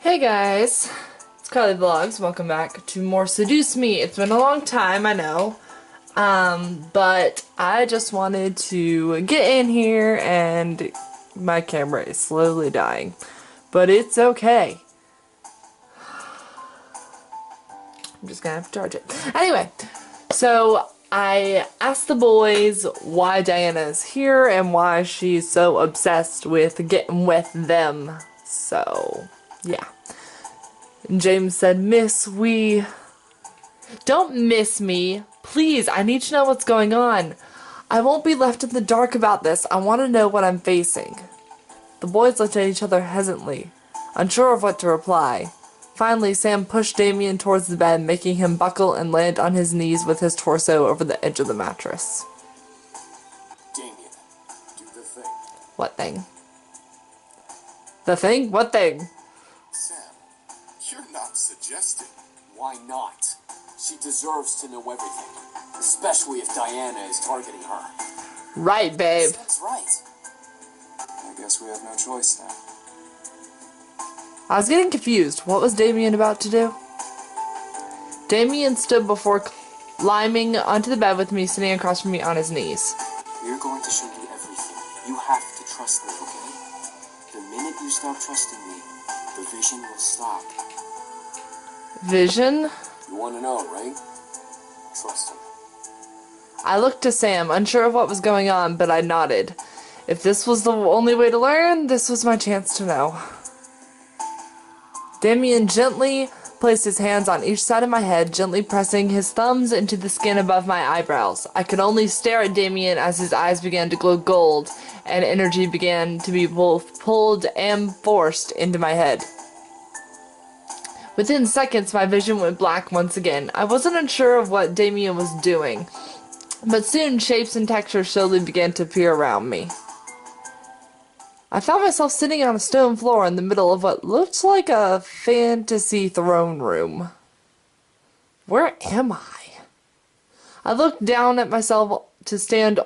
Hey guys, it's Carly Vlogs. Welcome back to more Seduce Me. It's been a long time, I know, but I just wanted to get in here and my camera is slowly dying, but it's okay. I'm just gonna have to charge it. Anyway, so I asked the boys why Diana is here and why she's so obsessed with getting with them. So, yeah. And James said, Miss, don't miss me. Please, I need to know what's going on. I won't be left in the dark about this. I want to know what I'm facing. The boys looked at each other hesitantly, unsure of what to reply. Finally, Sam pushed Damien towards the bed, making him buckle and land on his knees with his torso over the edge of the mattress. Damien, do the thing. What thing? The thing? What thing? Sam, you're not suggesting. Why not? She deserves to know everything, especially if Diana is targeting her. Right, babe. That's right. I guess we have no choice now. I was getting confused. What was Damien about to do? Damien stood before climbing onto the bed with me, sitting across from me on his knees. We're going to show you everything. You have to trust me, okay? The minute you stop trusting me, the vision will stop. Vision? You want to know, right? Trust him. I looked to Sam, unsure of what was going on, but I nodded. If this was the only way to learn, this was my chance to know. Damien gently placed his hands on each side of my head, gently pressing his thumbs into the skin above my eyebrows. I could only stare at Damien as his eyes began to glow gold, and energy began to be both pulled and forced into my head. Within seconds, my vision went black once again. I wasn't unsure of what Damien was doing, but soon shapes and textures slowly began to appear around me. I found myself sitting on a stone floor in the middle of what looked like a fantasy throne room. Where am I? I looked down at myself to stand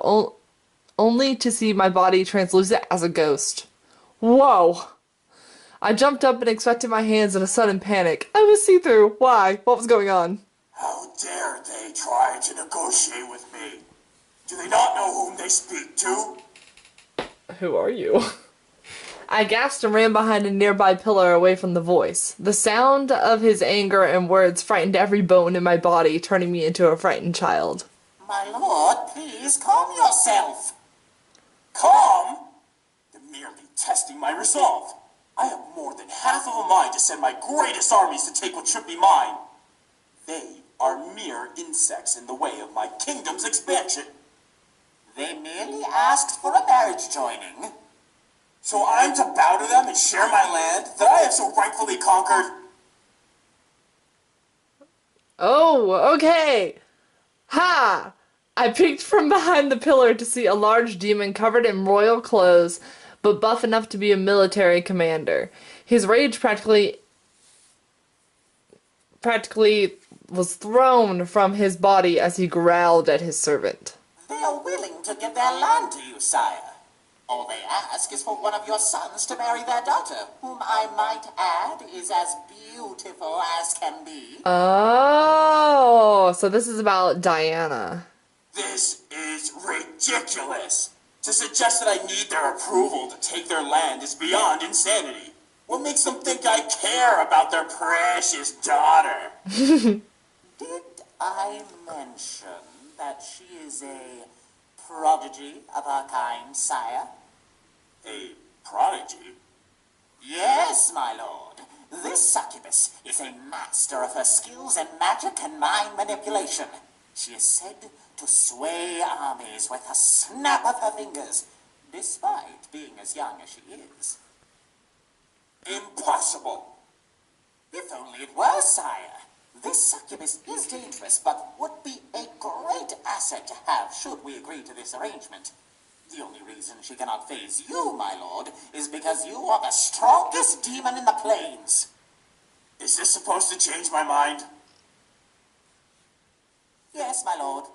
only to see my body translucent as a ghost. Whoa! I jumped up and expected my hands in a sudden panic. I was see-through. Why? What was going on? How dare they try to negotiate with me? Do they not know whom they speak to? Who are you? I gasped and ran behind a nearby pillar away from the voice. The sound of his anger and words frightened every bone in my body, turning me into a frightened child. My lord, please calm yourself. Calm? You're merely testing my resolve. I have more than half of a mind to send my greatest armies to take what should be mine. They are mere insects in the way of my kingdom's expansion. They merely asked for a marriage joining. So I'm to bow to them and share my land that I have so rightfully conquered? Oh, okay. Ha! I peeked from behind the pillar to see a large demon covered in royal clothes, but buff enough to be a military commander. His rage practically was thrown from his body as he growled at his servant. They are willing to give their land to you, sire. All they ask is for one of your sons to marry their daughter, whom I might add is as beautiful as can be. Oh, so this is about Diana. This is ridiculous. To suggest that I need their approval to take their land is beyond insanity. What makes them think I care about their precious daughter? Did I mention that she is a prodigy of her kind, sire? A prodigy? Yes, my lord. This succubus is a master of her skills in magic and mind manipulation. She is said to sway armies with a snap of her fingers, despite being as young as she is. Impossible. If only it were, sire. This succubus is dangerous, but would be a great asset to have should we agree to this arrangement. The only reason she cannot face you, my lord, is because you are the strongest demon in the plains. Is this supposed to change my mind? Yes, my lord.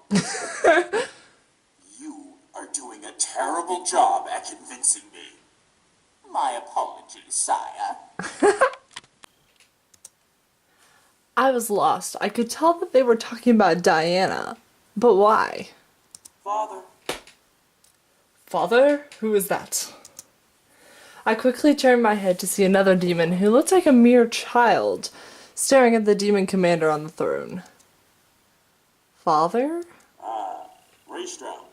You are doing a terrible job at convincing me. My apologies, sire. I was lost. I could tell that they were talking about Diana. But why? Father. Father? Who is that? I quickly turned my head to see another demon who looked like a mere child, staring at the demon commander on the throne. Father? Raystrow,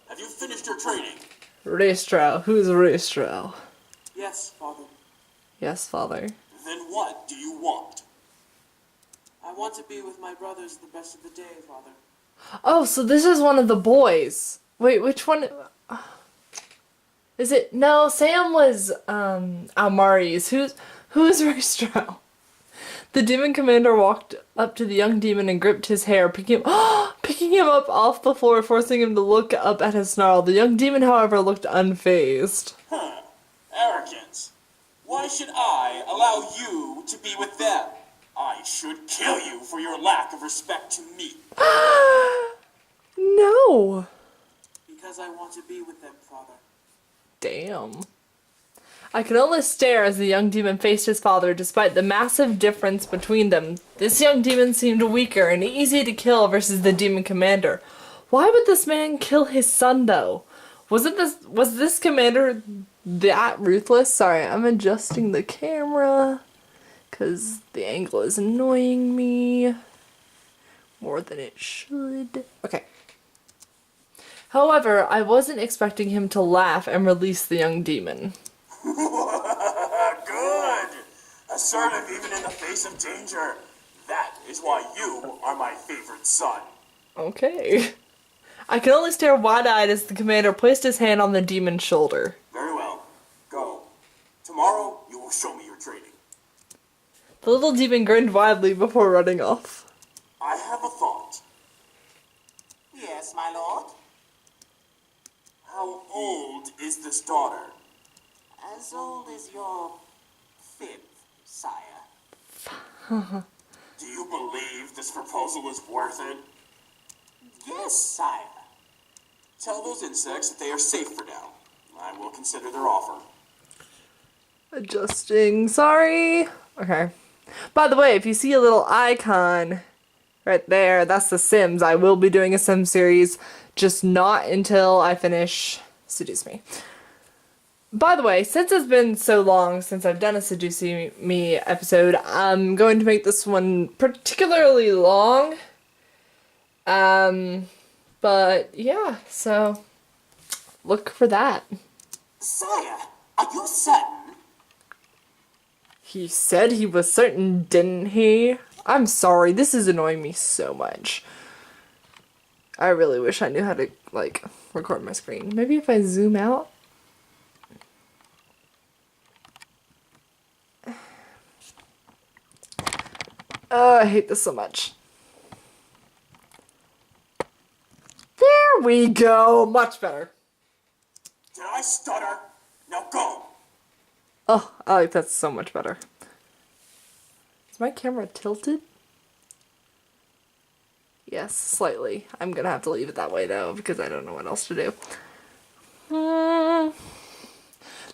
have you finished your training? Raystrow. Who's Raystrow? Yes, Father. Yes, Father. Then what do you want? I want to be with my brothers the best of the day, Father. Oh, so this is one of the boys. Wait, which one? Is it? No, Sam was, Almari's. Who's Raystrow? The demon commander walked up to the young demon and gripped his hair, picking him up off the floor, forcing him to look up at his snarl. The young demon, however, looked unfazed. Arrogance. Why should I allow you to be with them? I should kill you for your lack of respect to me. No. Because I want to be with them, Father. Damn. I could only stare as the young demon faced his father, despite the massive difference between them. This young demon seemed weaker and easy to kill versus the demon commander. Why would this man kill his son, though? Was this commander that ruthless? Sorry, I'm adjusting the camera because the angle is annoying me more than it should. Okay. However, I wasn't expecting him to laugh and release the young demon. Good! Assertive even in the face of danger. That is why you are my favorite son. Okay. I could only stare wide-eyed as the commander placed his hand on the demon's shoulder. Very well. Go. Tomorrow, you will show me your training. The little demon grinned widely before running off. I have a thought. Yes, my lord? How old is this daughter? As old as your fifth, sire. Do you believe this proposal is worth it? Yes, sire. Tell those insects that they are safe for now. I will consider their offer. Adjusting. Sorry. Okay. By the way, if you see a little icon right there, that's The Sims. I will be doing a Sims series, just not until I finish Seduce Me. By the way, since it's been so long since I've done a Seduce Me episode, I'm going to make this one particularly long. But yeah, so look for that. Sire, are you certain? He said he was certain, didn't he? I'm sorry, this is annoying me so much. I really wish I knew how to, like, record my screen. Maybe if I zoom out? Oh, I hate this so much. There we go! Much better. Did I stutter? Now go! Oh, I like that so much better. Is my camera tilted? Yes, slightly. I'm gonna have to leave it that way though, because I don't know what else to do.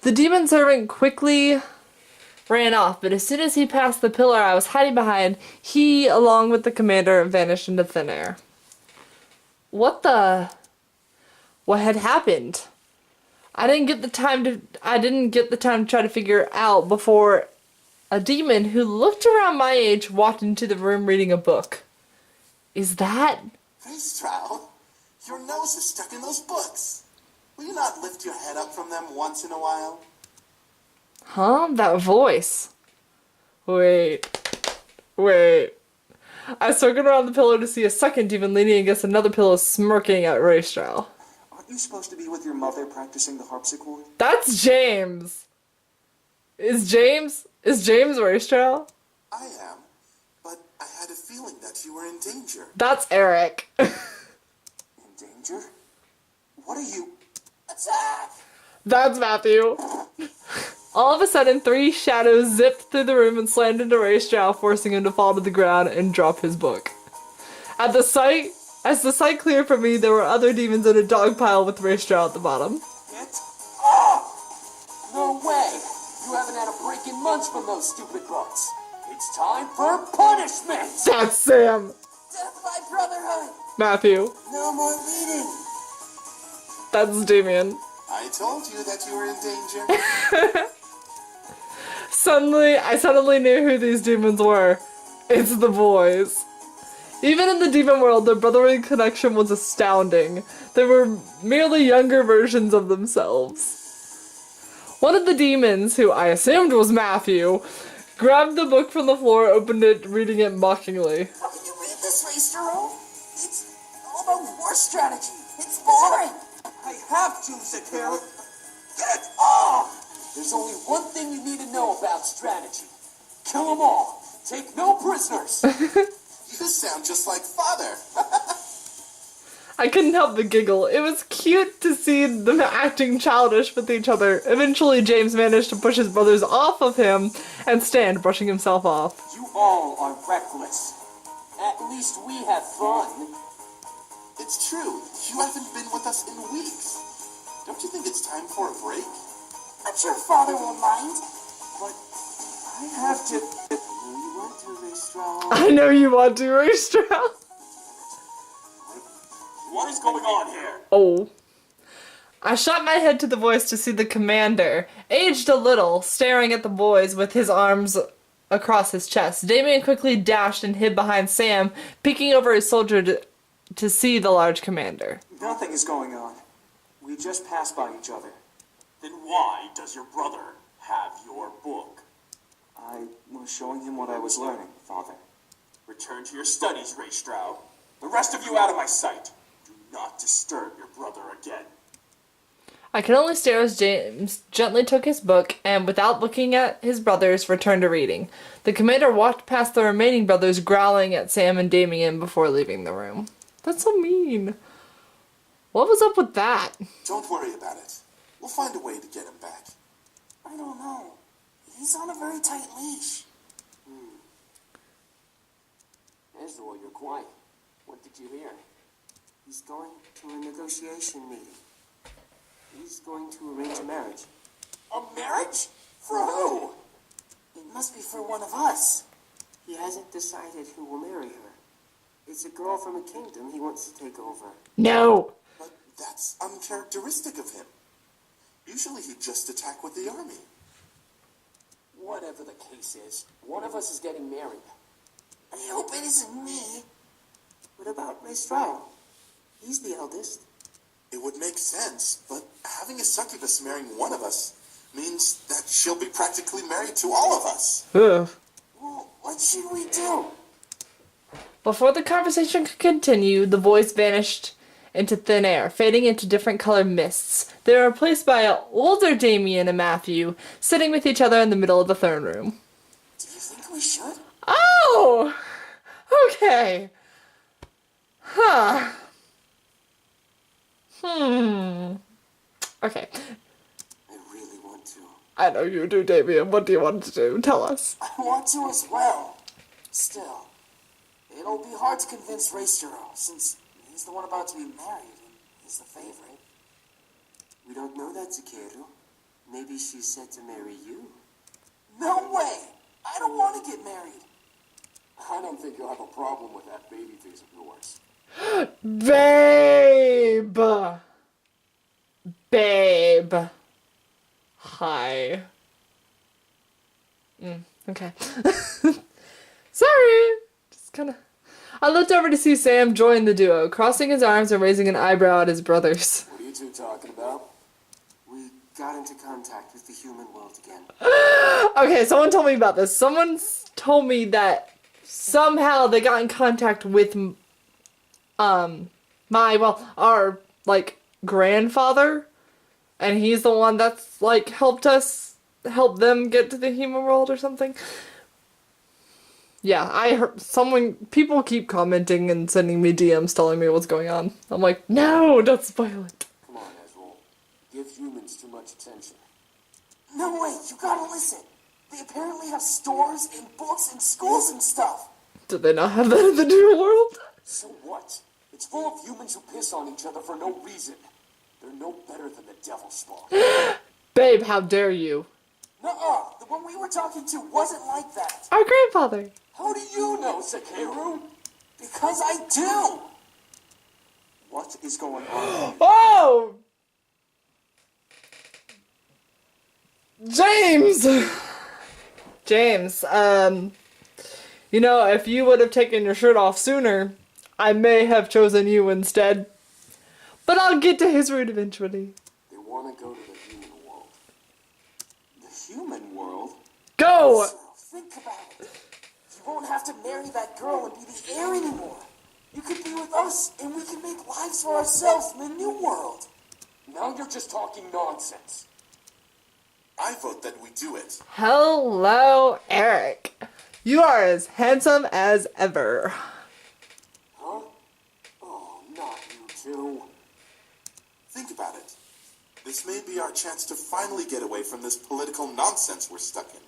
The demon servant quickly ran off, but as soon as he passed the pillar I was hiding behind, he, along with the commander, vanished into thin air. What had happened? I didn't get the time to try to figure out before a demon who looked around my age walked into the room reading a book. Is that? Raystrow, your nose is stuck in those books. Will you not lift your head up from them once in a while? Huh? That voice. Wait. I circled around the pillow to see a second demon leaning against another pillow smirking at Raystrow. Aren't you supposed to be with your mother practicing the harpsichord? That's James! Is James Raystrow? I am, but I had a feeling that you were in danger. That's Eric. In danger? What are you... Attack! That's Matthew. All of a sudden, 3 shadows zipped through the room and slammed into Raystrow, forcing him to fall to the ground and drop his book. As the sight cleared for me, there were other demons in a dog pile with Raystrow at the bottom. Get off! No way! You haven't had a break in months from those stupid books. It's time for punishment! That's Sam. Death by brotherhood! Matthew. No more leading! That's Damien. I told you that you were in danger. I suddenly knew who these demons were. It's the boys. Even in the demon world, their brotherly connection was astounding. They were merely younger versions of themselves. One of the demons, who I assumed was Matthew, grabbed the book from the floor, opened it, reading it mockingly. How can you read this, Raystero? It's all about war strategy. It's boring! I have to, Zakara. Get off! There's only one thing you need to know about strategy. Kill them all. Take no prisoners. You sound just like Father. I couldn't help but giggle. It was cute to see them acting childish with each other. Eventually, James managed to push his brothers off of him and stand, brushing himself off. You all are reckless. At least we have fun. It's true. You haven't been with us in weeks. Don't you think it's time for a break? I'm sure Father won't mind. But I have to... You want to, Raystero? I know you want to, Raystra. What is going on here? Oh. I shot my head to the voice to see the commander, aged a little, staring at the boys with his arms across his chest. Damien quickly dashed and hid behind Sam, peeking over his shoulder to see the large commander. Nothing is going on. We just passed by each other. Then why does your brother have your book? I was showing him what I was learning, Father. Return to your studies, Raystero. The rest of you out of my sight. Do not disturb your brother again. I could only stare as James gently took his book and, without looking at his brothers, returned to reading. The commander walked past the remaining brothers, growling at Sam and Damien before leaving the room. That's so mean. What was up with that? Don't worry about it. We'll find a way to get him back. I don't know. He's on a very tight leash. Ezra, you're quiet. What did you hear? He's going to a negotiation meeting. He's going to arrange a marriage. A marriage? For who? It must be for one of us. He hasn't decided who will marry her. It's a girl from a kingdom he wants to take over. No. But that's uncharacteristic of him. Usually he'd just attack with the army. Whatever the case is, one of us is getting married. I hope it isn't me. What about Raystero? He's the eldest. It would make sense, but having a succubus marrying one of us means that she'll be practically married to all of us. Ugh. Well, what should we do? Before the conversation could continue, the voice vanished into thin air, fading into different colored mists. They were replaced by an older Damien and Matthew, sitting with each other in the middle of the throne room. Do you think we should? Oh! Okay. Huh. Okay. I really want to. I know you do, Damien. What do you want to do? Tell us. I want to as well. Still, it'll be hard to convince Raystero, since he's the one about to be married, and he's the favorite. We don't know that, Zakeru. Maybe she's set to marry you. No way! I don't want to get married. I don't think you'll have a problem with that baby face of yours. Babe! Babe. Hi. Okay. Sorry. Just kinda... I looked over to see Sam join the duo, crossing his arms and raising an eyebrow at his brothers. What are you two talking about? We got into contact with the human world again. Okay, someone told me about this. Someone told me that somehow they got in contact with, our, grandfather, and he's the one that's, helped them get to the human world or something. Yeah, I heard people keep commenting and sending me DMs telling me what's going on. I'm like, no, don't spoil it. Come on, Ezra. Give humans too much attention. No way, you gotta listen. They apparently have stores and books and schools and stuff. Do they not have that in the new world? So what? It's full of humans who piss on each other for no reason. They're no better than the devil spawn. Babe, how dare you? Nuh-uh. The one we were talking to wasn't like that. Our grandfather. How do you know, Sakeru? Because I do. What is going on? Oh! James! James, you know, if you would have taken your shirt off sooner, I may have chosen you instead. But I'll get to his route eventually. They want to go to the human world. The human world? Go! So, think about it. You won't have to marry that girl and be the heir anymore. You could be with us, and we can make lives for ourselves in the new world. Now you're just talking nonsense. I vote that we do it. Hello, Eric. You are as handsome as ever. Huh? Oh, not you two. Think about it. This may be our chance to finally get away from this political nonsense we're stuck in.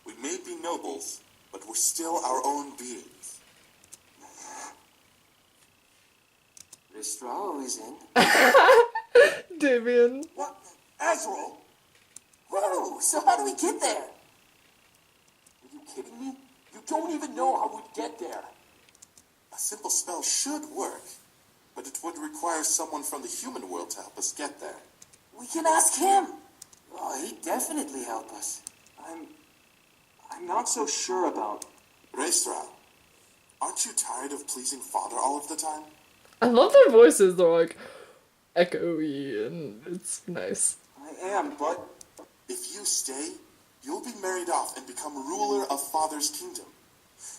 We may be nobles, but we're still our own beings. Ristrao is in. Damien. What? Azrael? Whoa, so how do we get there? Are you kidding me? You don't even know how we'd get there. A simple spell should work, but it would require someone from the human world to help us get there. We can ask him. Oh, he'd definitely help us. I'm not so sure about... Reistra, aren't you tired of pleasing Father all of the time? I love their voices. They're like echoey and it's nice. I am, but... If you stay, you'll be married off and become ruler of Father's kingdom.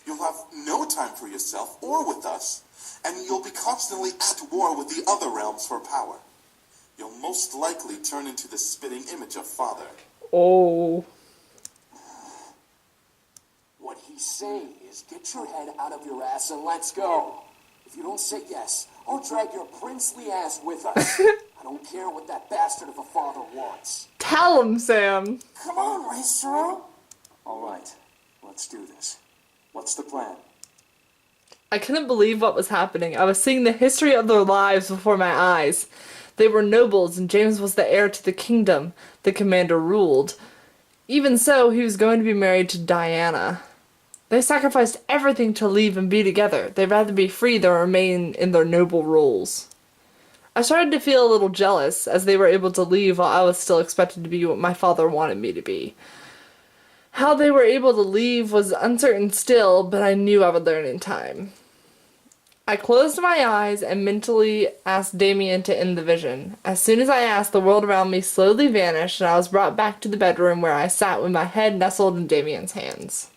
You'll have no time for yourself or with us, and you'll be constantly at war with the other realms for power. You'll most likely turn into the spitting image of Father. Oh. What he's saying is get your head out of your ass and let's go. If you don't say yes, I'll drag your princely ass with us. I don't care what that bastard of a father wants. Tell him, Sam. Come on, Racer. All right, let's do this. What's the plan? I couldn't believe what was happening. I was seeing the history of their lives before my eyes. They were nobles, and James was the heir to the kingdom the commander ruled. Even so, he was going to be married to Diana. They sacrificed everything to leave and be together. They'd rather be free than remain in their noble roles. I started to feel a little jealous, as they were able to leave while I was still expected to be what my father wanted me to be. How they were able to leave was uncertain still, but I knew I would learn in time. I closed my eyes and mentally asked Damien to end the vision. As soon as I asked, the world around me slowly vanished, and I was brought back to the bedroom where I sat with my head nestled in Damien's hands.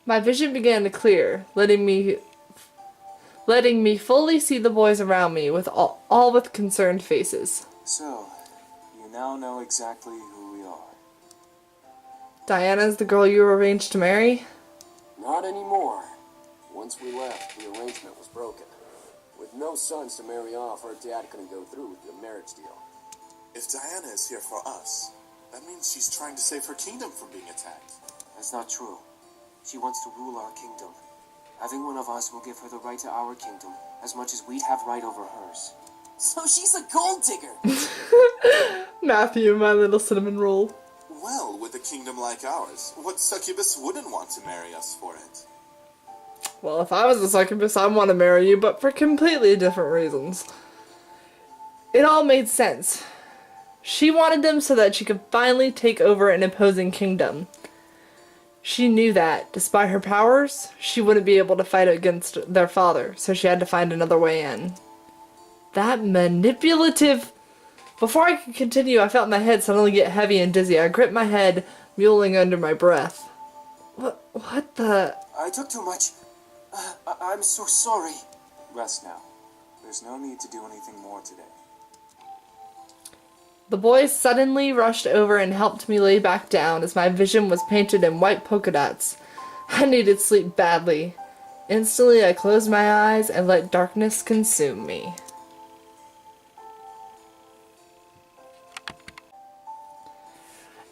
My vision began to clear, letting me fully see the boys around me, with all with concerned faces. So, you now know exactly who we are. Diana's the girl you arranged to marry? Not anymore. Once we left, the arrangement was broken. With no sons to marry off, her dad couldn't go through with the marriage deal. If Diana is here for us, that means she's trying to save her kingdom from being attacked. That's not true. She wants to rule our kingdom. Having one of us will give her the right to our kingdom, as much as we'd have right over hers. So she's a gold digger. Matthew, my little cinnamon roll. Well, with a kingdom like ours, what succubus wouldn't want to marry us for it? Well, if I was a succubus, I'd want to marry you, but for completely different reasons. It all made sense. She wanted them so that she could finally take over an opposing kingdom. She knew that, despite her powers, she wouldn't be able to fight against their father, so she had to find another way in. That manipulative... Before I could continue, I felt my head suddenly get heavy and dizzy. I gripped my head, mewling under my breath. What the... I took too much. I'm so sorry. Rest now. There's no need to do anything more today. The boys suddenly rushed over and helped me lay back down as my vision was painted in white polka dots. I needed sleep badly. Instantly, I closed my eyes and let darkness consume me.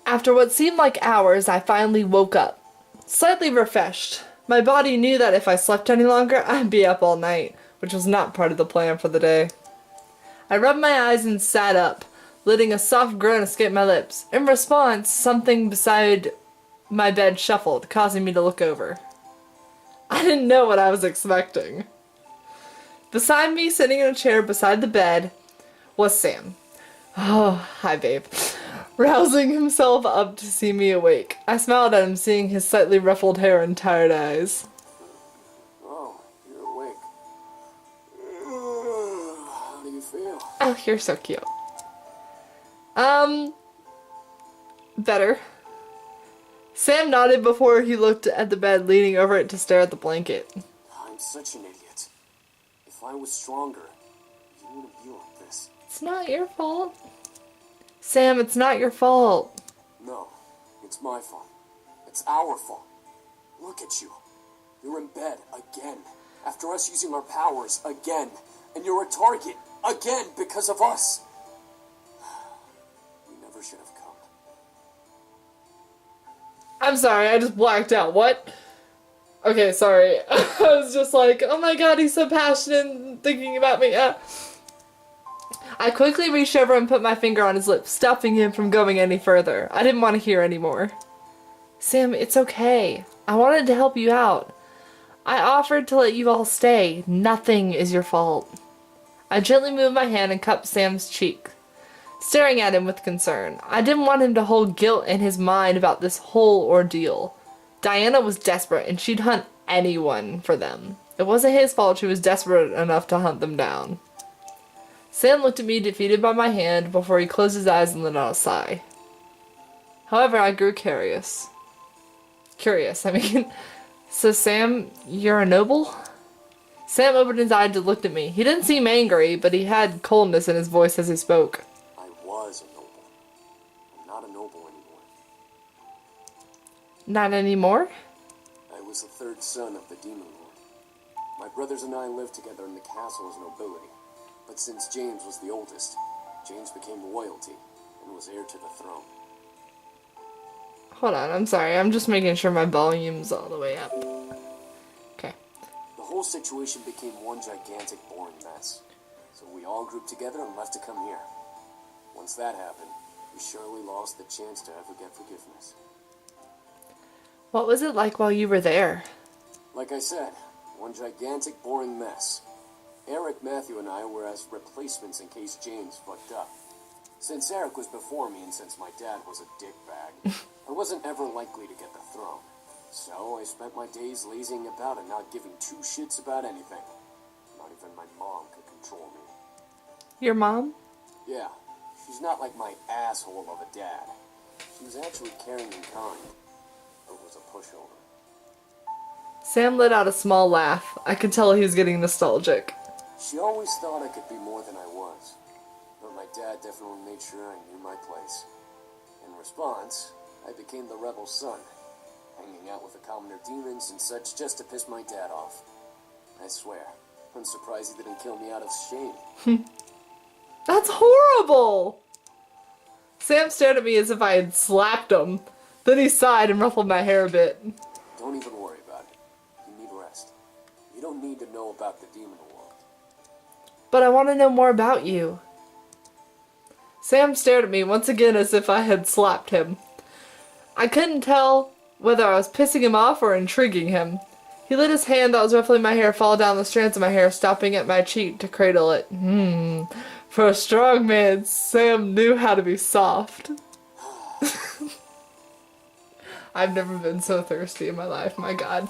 After what seemed like hours, I finally woke up, slightly refreshed. My body knew that if I slept any longer, I'd be up all night, which was not part of the plan for the day. I rubbed my eyes and sat up. letting a soft groan escape my lips. In response, something beside my bed shuffled, causing me to look over. I didn't know what I was expecting. Beside me, sitting in a chair beside the bed, was Sam. Oh, hi, babe. Rousing himself up to see me awake. I smiled at him, seeing his slightly ruffled hair and tired eyes. Oh, you're awake. How do you feel? Oh, you're so cute. Better. Sam nodded before he looked at the bed, leaning over it to stare at the blanket. I'm such an idiot. If I was stronger, you wouldn't be like this. It's not your fault. Sam, it's not your fault. No, it's my fault. It's our fault. Look at you. You're in bed again. After us using our powers again. And you're a target again because of us. You never should have come. I'm sorry, I just blacked out. What? Okay, sorry. I was just like, oh my god, he's so passionate and thinking about me. I quickly reached over and put my finger on his lips, stopping him from going any further. I didn't want to hear anymore. Sam, it's okay. I wanted to help you out. I offered to let you all stay. Nothing is your fault. I gently moved my hand and cupped Sam's cheek, staring at him with concern. I didn't want him to hold guilt in his mind about this whole ordeal. Diana was desperate, and she'd hunt anyone for them. It wasn't his fault she was desperate enough to hunt them down. Sam looked at me, defeated by my hand, before he closed his eyes and let out a sigh. However, I grew curious. So Sam, you're a noble? Sam opened his eyes and looked at me. He didn't seem angry, but he had coldness in his voice as he spoke. I was a noble. I'm not a noble anymore. Not anymore? I was the third son of the Demon Lord. My brothers and I lived together in the castle as nobility. But since James was the oldest, James became royalty and was heir to the throne. Hold on, I'm sorry. I'm just making sure my volume's all the way up. Okay. The whole situation became one gigantic, boring mess. So we all grouped together and left to come here. Once that happened, we surely lost the chance to ever get forgiveness. What was it like while you were there? Like I said, one gigantic, boring mess. Eric, Matthew, and I were as replacements in case James fucked up. Since Eric was before me and since my dad was a dickbag, I wasn't ever likely to get the throne. So I spent my days lazying about and not giving two shits about anything. Not even my mom could control me. Your mom? Yeah, she's not like my asshole of a dad. She was actually caring and kind, but was a pushover. Sam let out a small laugh. I could tell he was getting nostalgic. She always thought I could be more than I was, but my dad definitely made sure I knew my place. In response, I became the rebel son, hanging out with the commoner demons and such just to piss my dad off. I swear, I'm surprised he didn't kill me out of shame. That's horrible! Sam stared at me as if I had slapped him. Then he sighed and ruffled my hair a bit. Don't even worry about it. You need rest. You don't need to know about the demon world. But I want to know more about you. Sam stared at me once again as if I had slapped him. I couldn't tell whether I was pissing him off or intriguing him. He let his hand that was ruffling my hair fall down the strands of my hair, stopping at my cheek to cradle it. For a strong man, Sam knew how to be soft. I've never been so thirsty in my life, my god.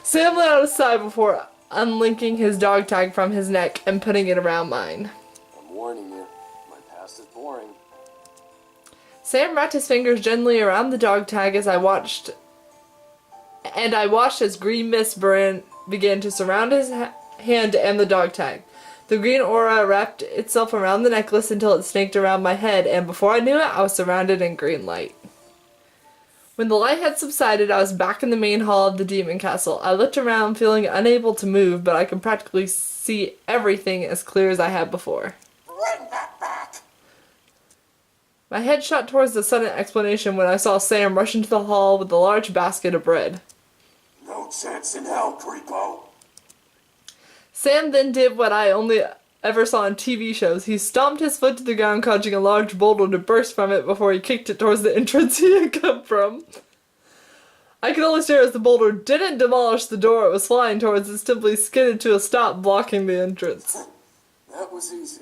Sam let out a sigh before unlinking his dog tag from his neck and putting it around mine. I'm warning you, my past is boring. Sam wrapped his fingers gently around the dog tag as I watched as green mist began to surround his hand and the dog tag. The green aura wrapped itself around the necklace until it snaked around my head, and before I knew it, I was surrounded in green light. When the light had subsided, I was back in the main hall of the demon castle. I looked around, feeling unable to move, but I could practically see everything as clear as I had before. Bring that back! My head shot towards the sudden explanation when I saw Sam rush into the hall with a large basket of bread. No chance in hell, creepo. Sam then did what I only ever saw in TV shows. He stomped his foot to the ground, causing a large boulder to burst from it before he kicked it towards the entrance he had come from. I could only stare as the boulder didn't demolish the door it was flying towards. It simply skidded to a stop, blocking the entrance. That was easy.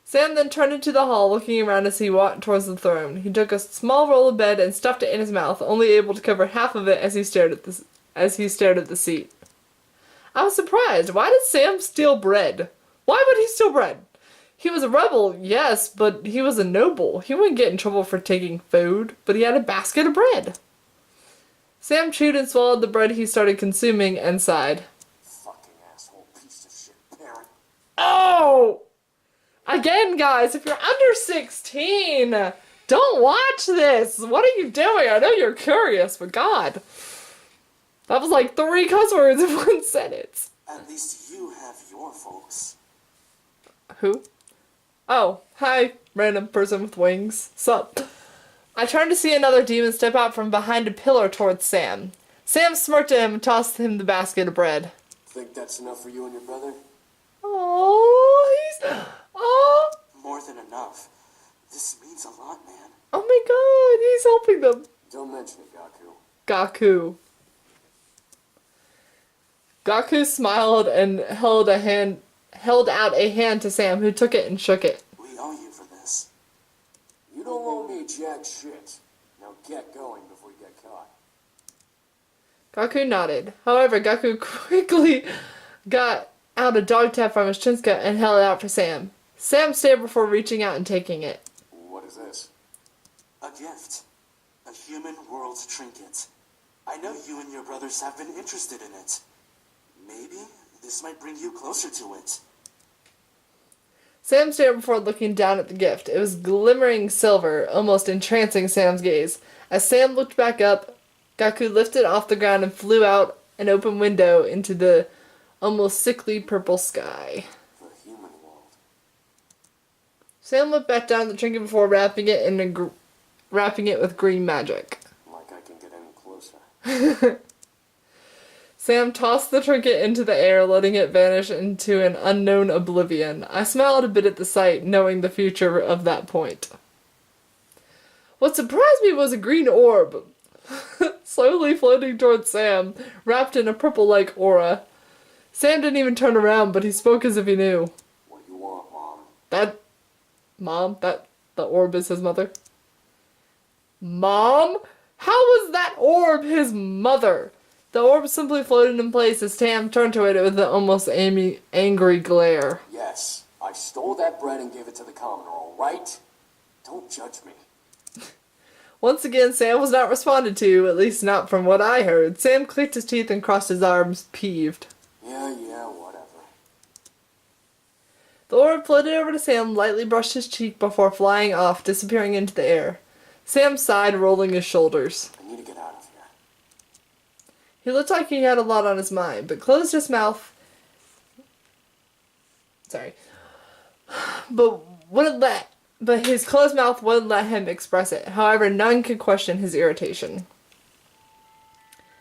Sam then turned into the hall, looking around as he walked towards the throne. He took a small roll of bed and stuffed it in his mouth, only able to cover half of it as he stared at the seat. I was surprised. Why did Sam steal bread? Why would he steal bread? He was a rebel, yes, but he was a noble. He wouldn't get in trouble for taking food, but he had a basket of bread. Sam chewed and swallowed the bread he started consuming and sighed. Fucking asshole piece of shit parent. Oh! Again, guys, if you're under 16, don't watch this. What are you doing? I know you're curious, but God. That was like 3 cuss words in one sentence. At least you have your folks. Who? Oh, hi, random person with wings. Sup? I turned to see another demon step out from behind a pillar towards Sam. Sam smirked at him and tossed him the basket of bread. Think that's enough for you and your brother? Oh, oh. More than enough. This means a lot, man. Oh my God, he's helping them. Don't mention it, Gaku. Gaku. Gaku smiled and held out a hand to Sam, who took it and shook it. We owe you for this. You don't owe me jack shit. Now get going before you get caught. Gaku nodded. However, Gaku quickly got out a dog tag from his chinska and held it out for Sam. Sam stared before reaching out and taking it. What is this? A gift. A human world trinket. I know you and your brothers have been interested in it. Maybe this might bring you closer to it. Sam stared before looking down at the gift. It was glimmering silver, almost entrancing Sam's gaze. As Sam looked back up, Gaku lifted off the ground and flew out an open window into the almost sickly purple sky. The human world. Sam looked back down at the trinket before wrapping it with green magic. Like I can get any closer. Sam tossed the trinket into the air, letting it vanish into an unknown oblivion. I smiled a bit at the sight, knowing the future of that point. What surprised me was a green orb, slowly floating towards Sam, wrapped in a purple-like aura. Sam didn't even turn around, but he spoke as if he knew. What you want, Mom? The orb is his mother? Mom? How was that orb his mother? The orb simply floated in place as Sam turned to it with an almost angry glare. Yes, I stole that bread and gave it to the commoner, alright? Don't judge me. Once again, Sam was not responded to, at least not from what I heard. Sam clicked his teeth and crossed his arms, peeved. Yeah, whatever. The orb floated over to Sam, lightly brushed his cheek before flying off, disappearing into the air. Sam sighed, rolling his shoulders. I need to get out of here. He looked like he had a lot on his mind, but closed his mouth. But his closed mouth wouldn't let him express it. However, none could question his irritation.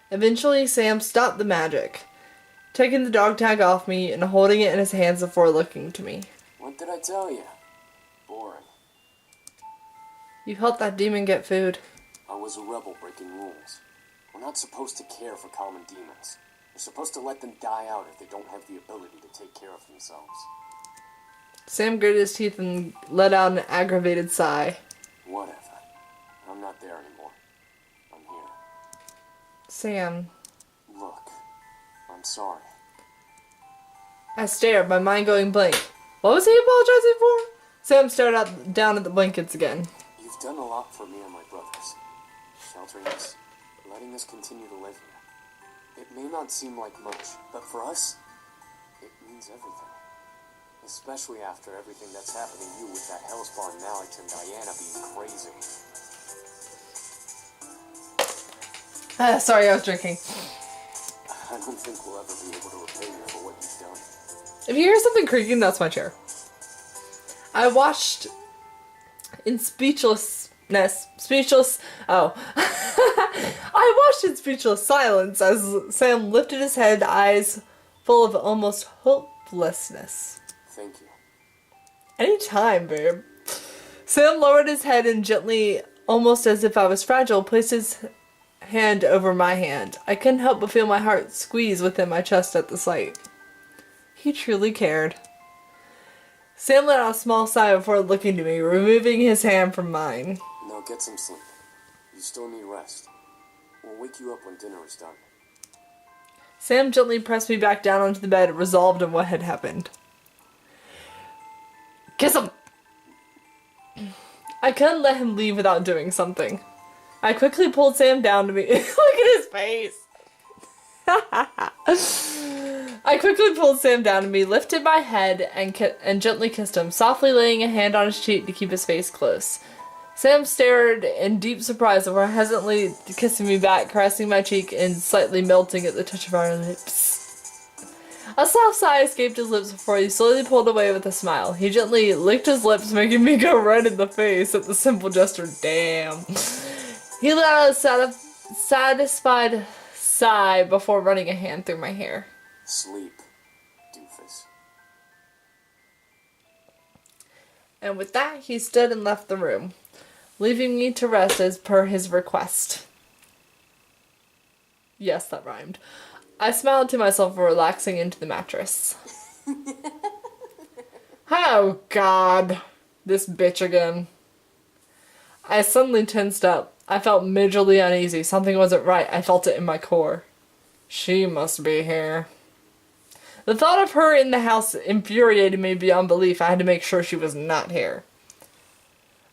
Eventually, Sam stopped the magic, taking the dog tag off me and holding it in his hands before looking to me. What did I tell you? Boring. You helped that demon get food. I was a rebel breaking rules. We're not supposed to care for common demons. We're supposed to let them die out if they don't have the ability to take care of themselves. Sam gritted his teeth and let out an aggravated sigh. Whatever. I'm not there anymore. I'm here. Sam. Look, I'm sorry. I stared, my mind going blank. What was he apologizing for? Sam stared down at the blankets again. You've done a lot for me and my brothers. Sheltering us, letting us continue to live here. It may not seem like much, but for us, it means everything. Especially after everything that's happened to you with that Hellspawn Alex and Diana being crazy. Sorry, I was drinking. I don't think we'll ever be able to repay you for what you've done. If you hear something creaking, that's my chair. I watched in speechless silence as Sam lifted his head, eyes full of almost hopelessness. Thank you. Anytime, babe. Sam lowered his head and gently, almost as if I was fragile, placed his hand over my hand. I couldn't help but feel my heart squeeze within my chest at the sight. He truly cared. Sam let out a small sigh before looking to me, removing his hand from mine. Now get some sleep. You still need rest. We'll wake you up when dinner is done. Sam gently pressed me back down onto the bed, resolved on what had happened. Kiss him! I couldn't let him leave without doing something. I quickly pulled Sam down to me. Look at his face! I quickly pulled Sam down to me, lifted my head, and gently kissed him, softly laying a hand on his cheek to keep his face close. Sam stared in deep surprise before hesitantly kissing me back, caressing my cheek and slightly melting at the touch of our lips. A soft sigh escaped his lips before he slowly pulled away with a smile. He gently licked his lips, making me go red in the face at the simple gesture. Damn. He let out a satisfied sigh before running a hand through my hair. Sleep, doofus. And with that, he stood and left the room, leaving me to rest as per his request. Yes, that rhymed. I smiled to myself while relaxing into the mattress. Oh, God. This bitch again. I suddenly tensed up. I felt majorly uneasy. Something wasn't right. I felt it in my core. She must be here. The thought of her in the house infuriated me beyond belief. I had to make sure she was not here.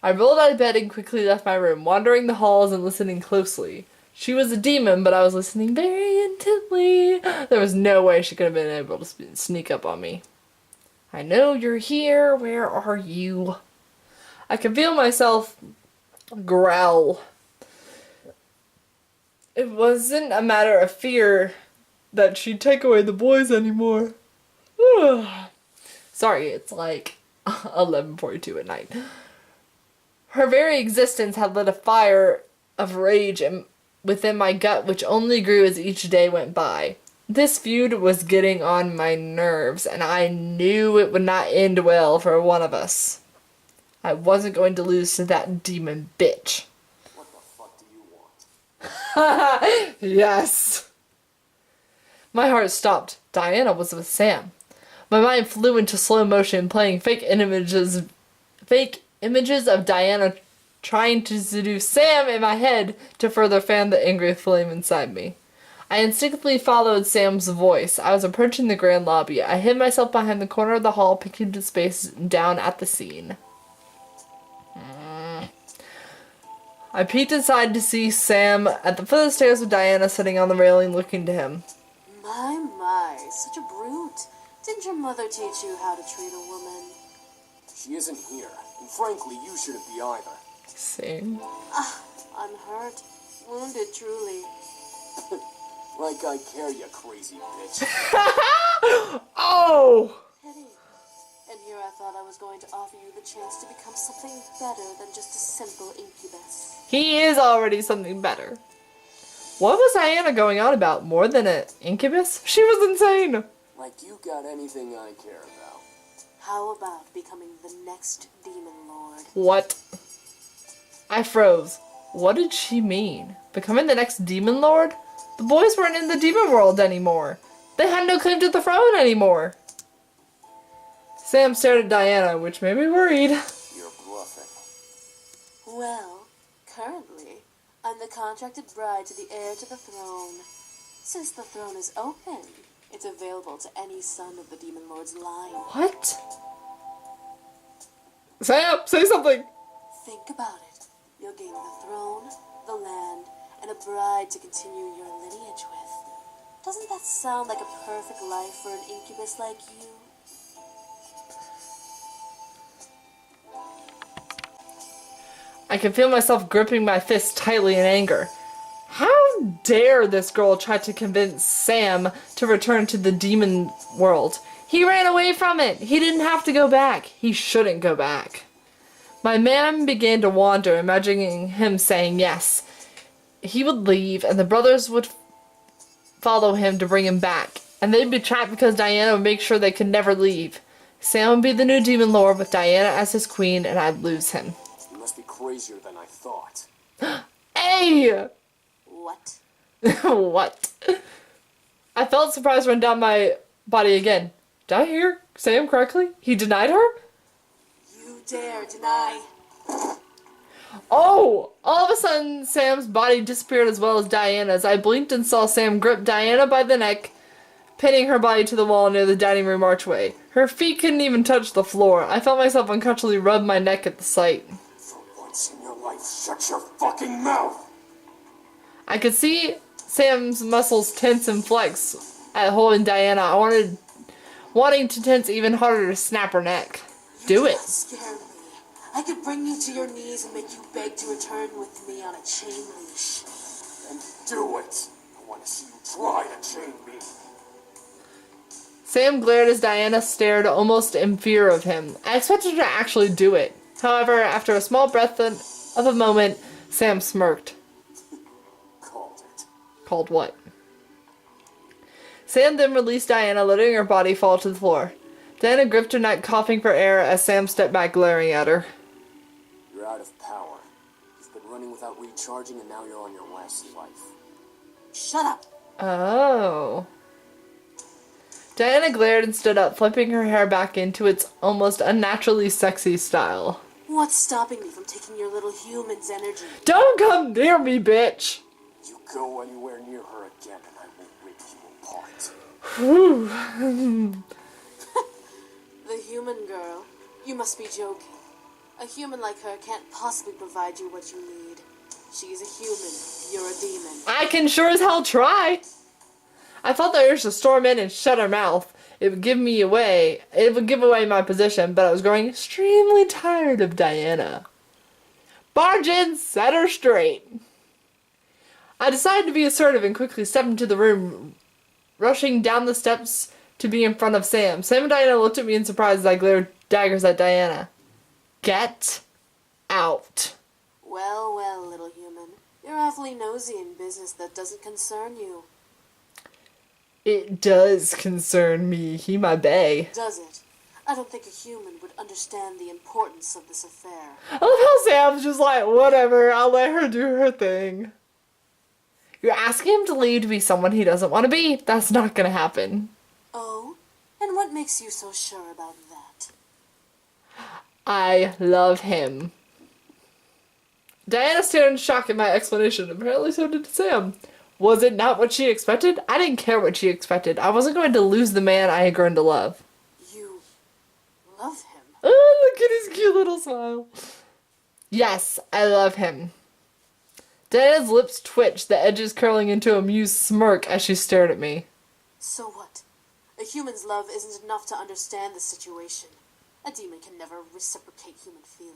I rolled out of bed and quickly left my room, wandering the halls and listening closely. She was a demon, but I was listening very intently. There was no way she could have been able to sneak up on me. I know you're here. Where are you? I could feel myself growl. It wasn't a matter of fear that she'd take away the boys anymore. Sorry, it's like 11:42 at night. Her very existence had lit a fire of rage within my gut, which only grew as each day went by. This feud was getting on my nerves, and I knew it would not end well for one of us. I wasn't going to lose to that demon bitch. What the fuck do you want? Yes. My heart stopped. Diana was with Sam. My mind flew into slow motion, playing fake images of Diana trying to seduce Sam in my head to further fan the angry flame inside me. I instinctively followed Sam's voice. I was approaching the grand lobby. I hid myself behind the corner of the hall, picking the space down at the scene. I peeked inside to see Sam at the foot of the stairs with Diana sitting on the railing looking to him. My, such a brute. Didn't your mother teach you how to treat a woman? She isn't here, and frankly, you shouldn't be either. Same. I'm hurt. Wounded, truly. Like I care, you crazy bitch. Oh! Pity. And here I thought I was going to offer you the chance to become something better than just a simple incubus. He is already something better. What was Diana going on about? More than an incubus? She was insane! Like you got anything I care about. How about becoming the next demon lord? What? I froze. What did she mean? Becoming the next demon lord? The boys weren't in the demon world anymore. They had no claim to the throne anymore. Sam stared at Diana, which made me worried. You're bluffing. Well, currently, I'm the contracted bride to the heir to the throne. Since the throne is open, it's available to any son of the demon lord's line. What? Sam, say something! Think about it. You'll gain the throne, the land, and a bride to continue your lineage with. Doesn't that sound like a perfect life for an incubus like you? I can feel myself gripping my fist tightly in anger. How dare this girl try to convince Sam to return to the demon world? He ran away from it. He didn't have to go back. He shouldn't go back. My mind began to wander, imagining him saying yes. He would leave, and the brothers would follow him to bring him back. And they'd be trapped because Diana would make sure they could never leave. Sam would be the new demon lord with Diana as his queen, and I'd lose him. You must be crazier than I thought. Hey! What? What? I felt surprise run down my body again. Did I hear Sam correctly? He denied her? You dare deny? Oh! All of a sudden, Sam's body disappeared as well as Diana's. I blinked and saw Sam grip Diana by the neck, pinning her body to the wall near the dining room archway. Her feet couldn't even touch the floor. I felt myself unconsciously rub my neck at the sight. For once in your life, shut your fucking mouth! I could see Sam's muscles tense and flex at holding Diana. Wanting to tense even harder to snap her neck. Do it. Scare me. I could bring you to your knees and make you beg to return with me on a chain leash. And do it! I want to see you try to chain me. Sam glared as Diana stared, almost in fear of him. I expected her to actually do it. However, after a small breath of a moment, Sam smirked. Called it. Called what? Sam then released Diana, letting her body fall to the floor. Diana gripped her neck, coughing for air as Sam stepped back, glaring at her. You're out of power. You've been running without recharging, and now you're on your last life. Shut up. Oh. Diana glared and stood up, flipping her hair back into its almost unnaturally sexy style. What's stopping me from taking your little human's energy? Don't come near me, bitch! You go anywhere near her again, and I will rip you apart. Whew. The human girl? You must be joking. A human like her can't possibly provide you what you need. She's a human. You're a demon. I can sure as hell try. I felt the urge to storm in and shut her mouth. It would give away my position, but I was growing extremely tired of Diana. Barge in, set her straight. I decided to be assertive and quickly stepped into the room, rushing down the steps to be in front of Sam. Sam and Diana looked at me in surprise as I glared daggers at Diana. Get out. Well, well, little human. You're awfully nosy in business that doesn't concern you. It does concern me. He my bae. Does it? I don't think a human would understand the importance of this affair. I love how Sam's just like, whatever, I'll let her do her thing. You're asking him to leave to be someone he doesn't want to be. That's not gonna happen. Oh? And what makes you so sure about that? I love him. Diana stared in shock at my explanation. Apparently so did Sam. Was it not what she expected? I didn't care what she expected. I wasn't going to lose the man I had grown to love. You love him? Oh, look at his cute little smile. Yes, I love him. Diana's lips twitched, the edges curling into a amused smirk as she stared at me. So what? A human's love isn't enough to understand the situation. A demon can never reciprocate human feeling.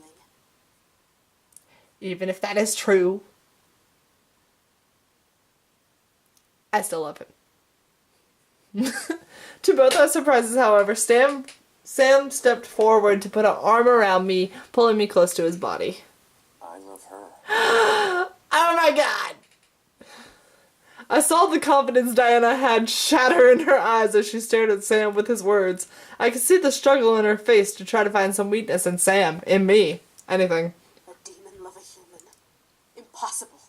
Even if that is true, I still love him. To both our surprises, however, Sam stepped forward to put an arm around me, pulling me close to his body. I love her. Oh my god! I saw the confidence Diana had shatter in her eyes as she stared at Sam with his words. I could see the struggle in her face to try to find some weakness in Sam, in me, anything. A demon love a human. Impossible.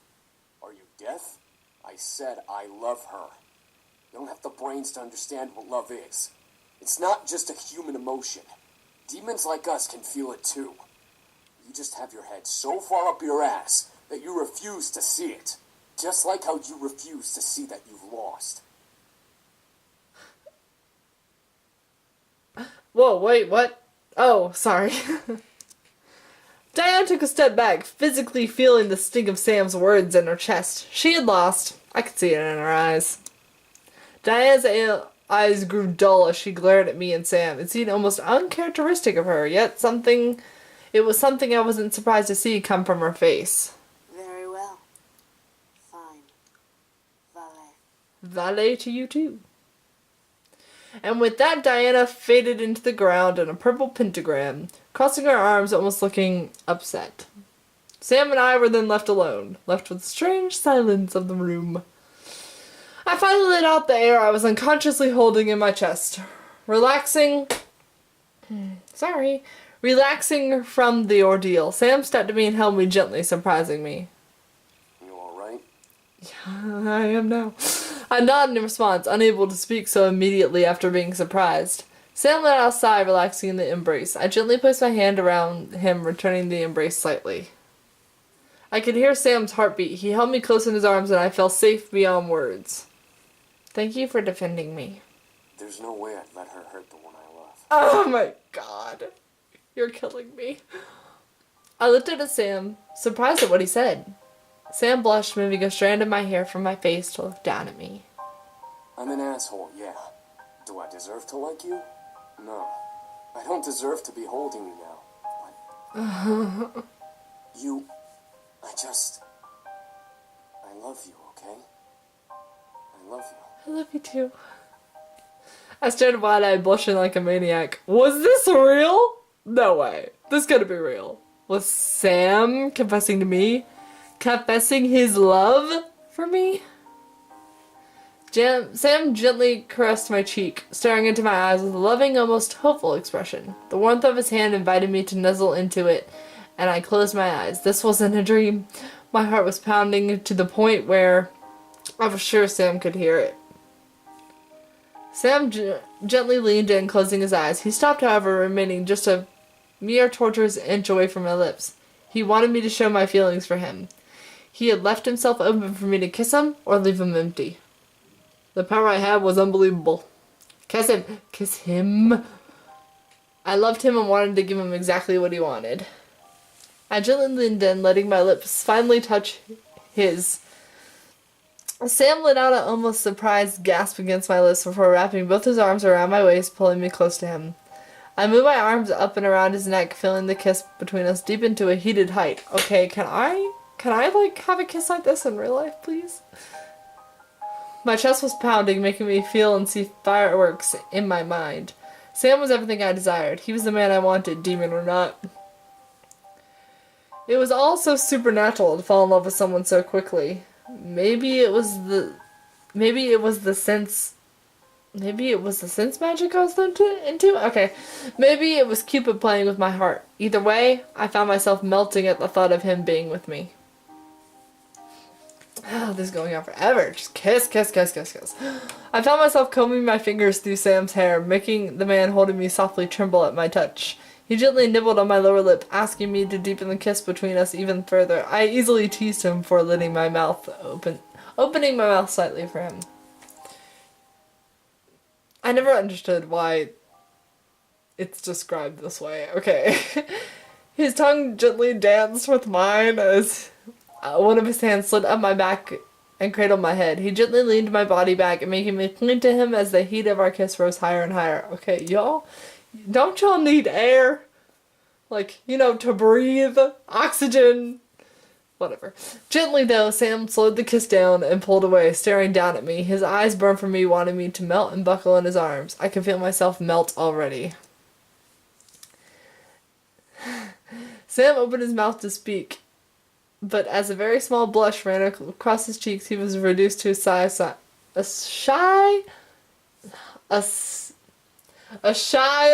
Are you deaf? I said I love her. You don't have the brains to understand what love is. It's not just a human emotion. Demons like us can feel it too. You just have your head so far up your ass that you refuse to see it. Just like how you refuse to see that you've lost. Whoa, wait, what? Oh, sorry. Diana took a step back, physically feeling the sting of Sam's words in her chest. She had lost. I could see it in her eyes. Diana's eyes grew dull as she glared at me and Sam. It seemed almost uncharacteristic of her, yet it was something I wasn't surprised to see come from her face. Very well. Fine. Valet. Valet to you too. And with that, Diana faded into the ground in a purple pentagram, crossing her arms, almost looking upset. Sam and I were then left alone, left with the strange silence of the room. I finally let out the air I was unconsciously holding in my chest. Relaxing, Sorry. Relaxing from the ordeal, Sam stepped to me and held me gently, surprising me. You alright? I am now. I nodded in response, unable to speak so immediately after being surprised. Sam let out a sigh, relaxing in the embrace. I gently placed my hand around him, returning the embrace slightly. I could hear Sam's heartbeat. He held me close in his arms, and I felt safe beyond words. Thank you for defending me. There's no way I'd let her hurt the one I love. Oh my god. You're killing me. I looked at Sam, surprised at what he said. Sam blushed, moving a strand of my hair from my face to look down at me. I'm an asshole, yeah. Do I deserve to like you? No. I don't deserve to be holding you now. But you... I love you, okay? I love you. I love you too. I stared wide-eyed, blushing like a maniac. Was this real? No way. This couldn't be real. Was Sam confessing to me? Confessing his love for me? Sam gently caressed my cheek, staring into my eyes with a loving, almost hopeful expression. The warmth of his hand invited me to nuzzle into it, and I closed my eyes. This wasn't a dream. My heart was pounding to the point where I was sure Sam could hear it. Sam gently leaned in, closing his eyes. He stopped, however, remaining just a mere torturous inch away from my lips. He wanted me to show my feelings for him. He had left himself open for me to kiss him or leave him empty. The power I had was unbelievable. Kiss him. Kiss him. I loved him and wanted to give him exactly what he wanted. I gently leaned in, letting my lips finally touch his. Sam let out an almost surprised gasp against my lips before wrapping both his arms around my waist, pulling me close to him. I moved my arms up and around his neck, feeling the kiss between us deep into a heated height. Okay, can I like have a kiss like this in real life, please? My chest was pounding, making me feel and see fireworks in my mind. Sam was everything I desired. He was the man I wanted, demon or not. It was all so supernatural to fall in love with someone so quickly. Maybe it was the sense magic I was into? Okay. Maybe it was Cupid playing with my heart. Either way, I found myself melting at the thought of him being with me. Oh, this is going on forever. Just kiss, kiss, kiss, kiss, kiss. I found myself combing my fingers through Sam's hair, making the man holding me softly tremble at my touch. He gently nibbled on my lower lip, asking me to deepen the kiss between us even further. I easily teased him for opening my mouth slightly for him. I never understood why it's described this way. Okay. His tongue gently danced with mine as one of his hands slid up my back and cradled my head. He gently leaned my body back and making me cling to him as the heat of our kiss rose higher and higher. Okay, y'all, don't y'all need air? Like, to breathe? Oxygen? Whatever. Gently, though, Sam slowed the kiss down and pulled away, staring down at me. His eyes burned for me, wanting me to melt and buckle in his arms. I could feel myself melt already. Sam opened his mouth to speak, but as a very small blush ran across his cheeks, he was reduced to a shy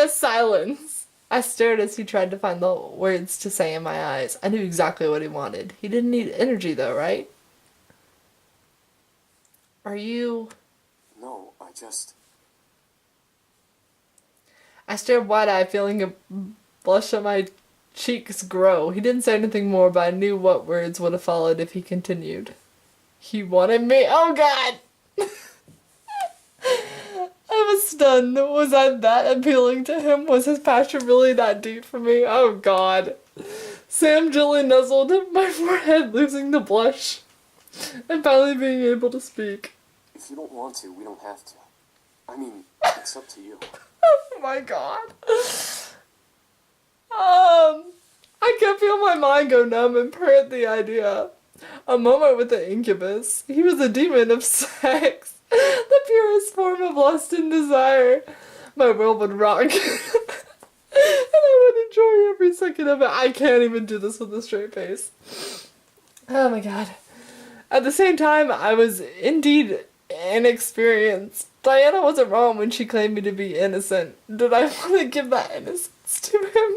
silence. I stared as he tried to find the words to say in my eyes. I knew exactly what he wanted. He didn't need energy, though, right? Are you... No, I stared wide-eyed, feeling a blush on my cheeks grow. He didn't say anything more, but I knew what words would have followed if he continued. He wanted me. Oh, God! I was stunned. Was I that appealing to him? Was his passion really that deep for me? Oh, God. Sam gently nuzzled my forehead, losing the blush, and finally being able to speak. If you don't want to, we don't have to. I mean, it's up to you. Oh, my God. I could feel my mind go numb and purr at the idea. A moment with the incubus. He was a demon of sex. The purest form of lust and desire. My world would rock. And I would enjoy every second of it. I can't even do this with a straight face. Oh my God. At the same time, I was indeed inexperienced. Diana wasn't wrong when she claimed me to be innocent. Did I want to give that innocence to him?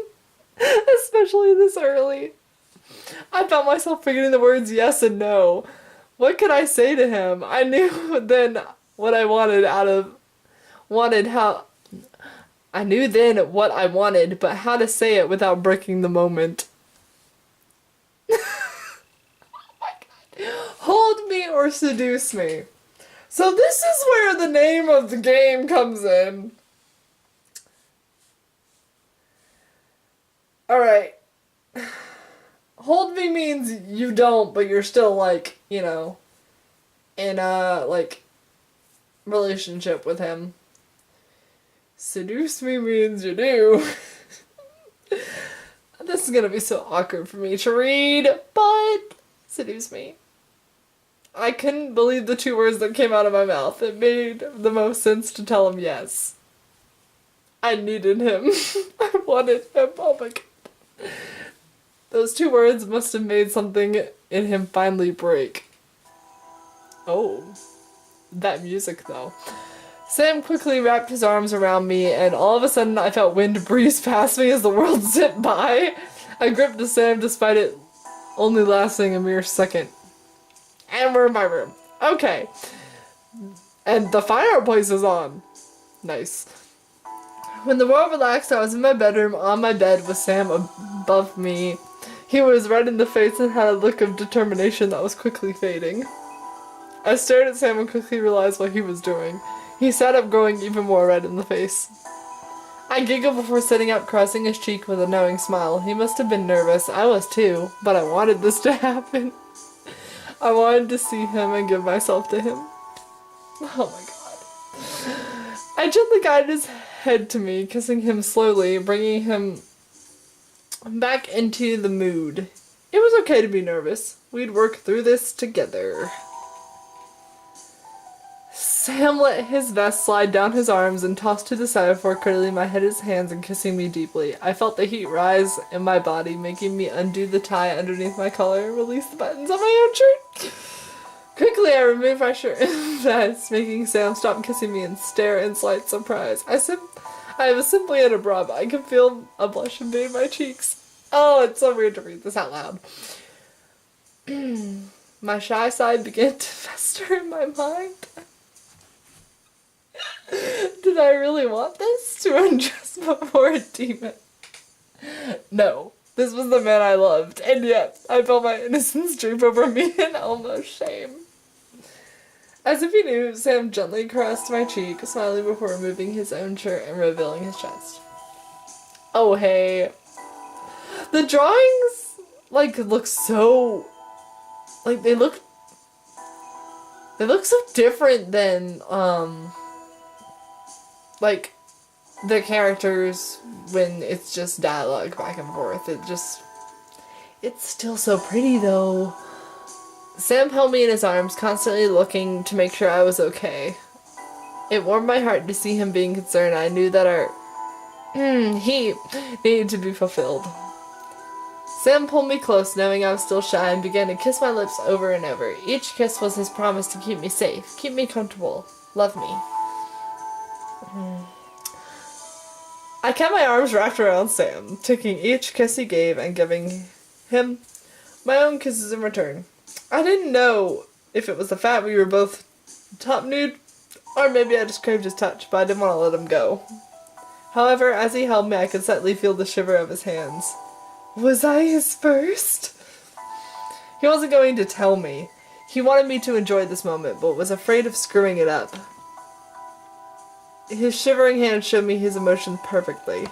Especially this early. I found myself forgetting the words yes and no. What could I say to him? I knew then what I wanted I knew then what I wanted, but how to say it without breaking the moment. Hold me or seduce me. So this is where the name of the game comes in. Alright. Hold me means you don't, but you're still like, you know, in a, like, relationship with him. Seduce me means you do. This is gonna be so awkward for me to read, but seduce me. I couldn't believe the two words that came out of my mouth. It made the most sense to tell him yes. I needed him. I wanted him. Oh my god. Those two words must have made something in him finally break. Oh. That music though. Sam quickly wrapped his arms around me, and all of a sudden I felt wind breeze past me as the world zipped by. I gripped to Sam despite it only lasting a mere second. And we're in my room. Okay. And the fireplace is on. Nice. When the world relaxed, I was in my bedroom on my bed with Sam above me. He was red in the face and had a look of determination that was quickly fading. I stared at Sam and quickly realized what he was doing. He sat up, growing even more red in the face. I giggled before sitting up, caressing his cheek with a knowing smile. He must have been nervous. I was too, but I wanted this to happen. I wanted to see him and give myself to him. Oh my god. I gently guided his head to me, kissing him slowly, bringing him back into the mood. It was okay to be nervous. We'd work through this together. Sam let his vest slide down his arms and tossed to the side before cradling my head in his hands and kissing me deeply. I felt the heat rise in my body, making me undo the tie underneath my collar and release the buttons on my own shirt. Quickly, I removed my shirt and vest, making Sam stop kissing me and stare in slight surprise. I was simply in a bra, but I could feel a blush invade my cheeks. Oh, it's so weird to read this out loud. My shy side began to fester in my mind. Did I really want this? To undress before a demon? No. This was the man I loved, and yet I felt my innocence droop over me in almost shame. As if he knew, Sam gently caressed my cheek, smiling before removing his own shirt and revealing his chest. Oh, hey. The drawings, like, look so... Like, they look so different than, like, the characters when it's just dialogue back and forth. It's still so pretty, though. Sam held me in his arms, constantly looking to make sure I was okay. It warmed my heart to see him being concerned. I knew that our he needed to be fulfilled. Sam pulled me close, knowing I was still shy, and began to kiss my lips over and over. Each kiss was his promise to keep me safe, keep me comfortable, love me. I kept my arms wrapped around Sam, taking each kiss he gave and giving him my own kisses in return. I didn't know if it was the fact we were both top nude, or maybe I just craved his touch, but I didn't want to let him go. However, as he held me, I could slightly feel the shiver of his hands. Was I his first? He wasn't going to tell me. He wanted me to enjoy this moment, but was afraid of screwing it up. His shivering hand showed me his emotions perfectly.